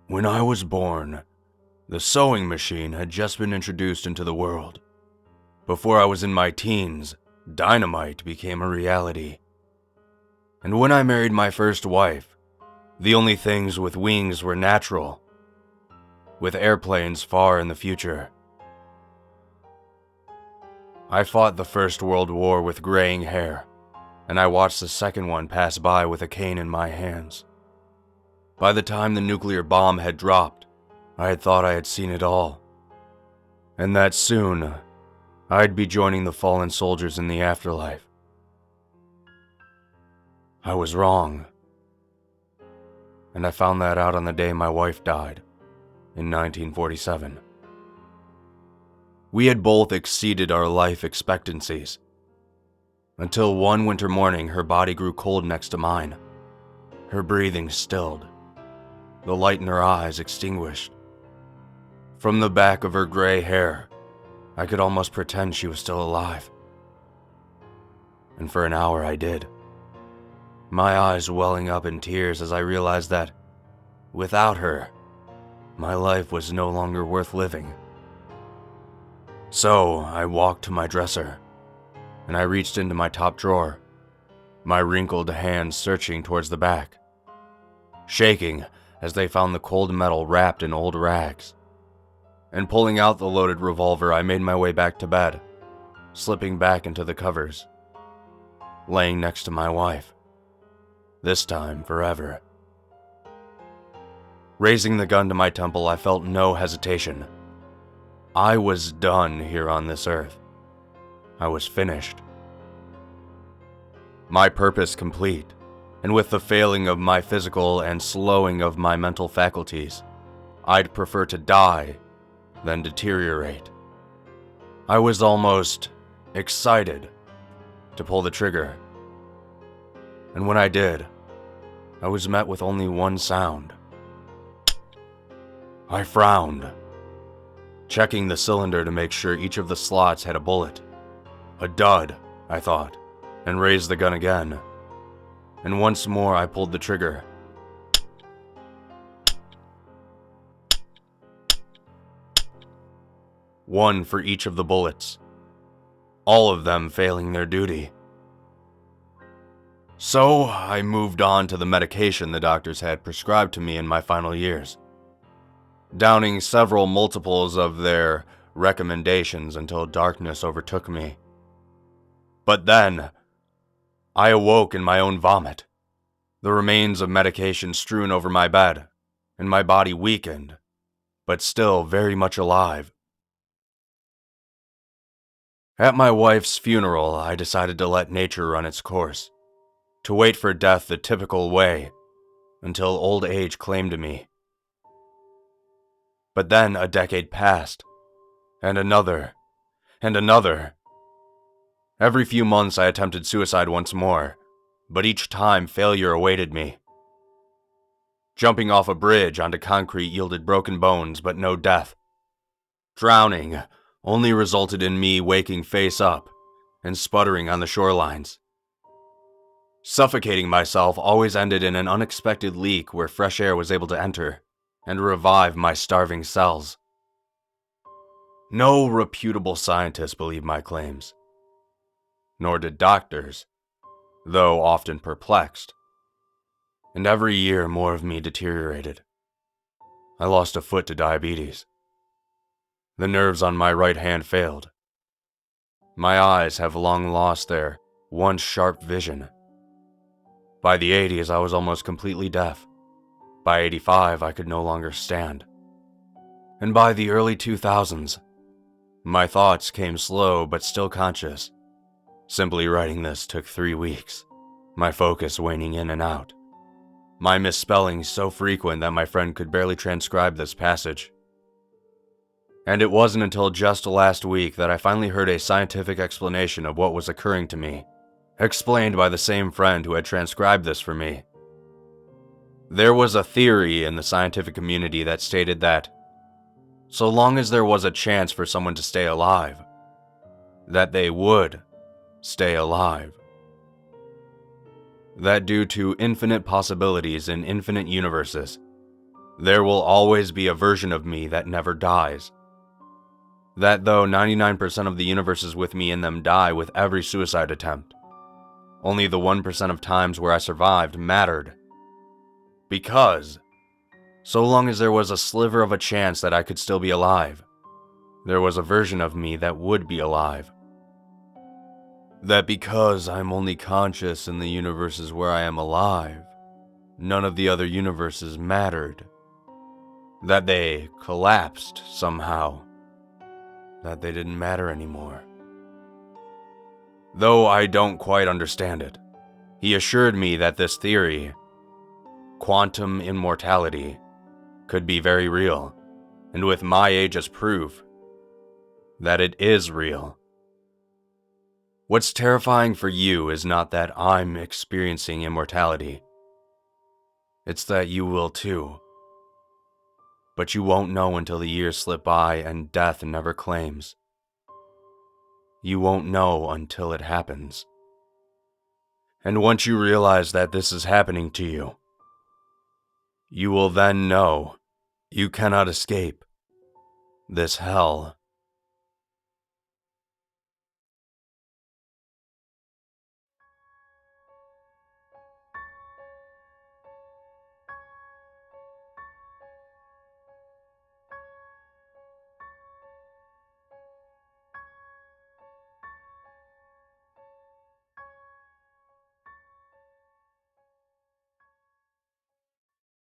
When I was born, the sewing machine had just been introduced into the world. Before I was in my teens, dynamite became a reality. And when I married my first wife, the only things with wings were natural, with airplanes far in the future. I fought the First World War with graying hair, and I watched the second one pass by with a cane in my hands. By the time the nuclear bomb had dropped, I had thought I had seen it all, and that soon I'd be joining the fallen soldiers in the afterlife. I was wrong, and I found that out on the day my wife died, in 1947. We had both exceeded our life expectancies, until one winter morning her body grew cold next to mine, her breathing stilled, the light in her eyes extinguished. From the back of her gray hair, I could almost pretend she was still alive. And for an hour I did, my eyes welling up in tears as I realized that, without her, my life was no longer worth living. So I walked to my dresser, and I reached into my top drawer, my wrinkled hands searching towards the back, shaking as they found the cold metal wrapped in old rags. And pulling out the loaded revolver, I made my way back to bed, slipping back into the covers, laying next to my wife, this time forever. Raising the gun to my temple, I felt no hesitation. I was done here on this earth. I was finished. My purpose complete, and with the failing of my physical and slowing of my mental faculties, I'd prefer to die than deteriorate. I was almost excited to pull the trigger. And when I did, I was met with only one sound. I frowned, checking the cylinder to make sure each of the slots had a bullet. A dud, I thought, and raised the gun again. And once more I pulled the trigger. One for each of the bullets, all of them failing their duty. So I moved on to the medication the doctors had prescribed to me in my final years, downing several multiples of their recommendations until darkness overtook me. But then, I awoke in my own vomit, the remains of medication strewn over my bed, and my body weakened, but still very much alive. At my wife's funeral, I decided to let nature run its course, to wait for death the typical way, until old age claimed me. But then a decade passed, and another, and another. Every few months I attempted suicide once more, but each time failure awaited me. Jumping off a bridge onto concrete yielded broken bones, but no death. Drowning only resulted in me waking face up and sputtering on the shorelines. Suffocating myself always ended in an unexpected leak where fresh air was able to enter and revive my starving cells. No reputable scientist believed my claims, nor did doctors, though often perplexed. And every year more of me deteriorated. I lost a foot to diabetes. The nerves on my right hand failed. My eyes have long lost their once sharp vision. By the 80s, I was almost completely deaf. By 85, I could no longer stand. And by the early 2000s, my thoughts came slow but still conscious. Simply writing this took 3 weeks, my focus waning in and out. My misspellings so frequent that my friend could barely transcribe this passage. And it wasn't until just last week that I finally heard a scientific explanation of what was occurring to me, explained by the same friend who had transcribed this for me. There was a theory in the scientific community that stated that, so long as there was a chance for someone to stay alive, that they would stay alive. That due to infinite possibilities in infinite universes, There will always be a version of me that never dies. That though 99% of the universes with me in them die with every suicide attempt, only the 1% of times where I survived mattered. Because, so long as there was a sliver of a chance that I could still be alive, there was a version of me that would be alive. That because I'm only conscious in the universes where I am alive, none of the other universes mattered. That they collapsed somehow. That they didn't matter anymore. Though I don't quite understand it, he assured me that this theory, quantum immortality, could be very real, and with my age as proof, that it is real. What's terrifying for you is not that I'm experiencing immortality. It's that you will too. But you won't know until the years slip by and death never claims. You won't know until it happens. And once you realize that this is happening to you, you will then know you cannot escape this hell.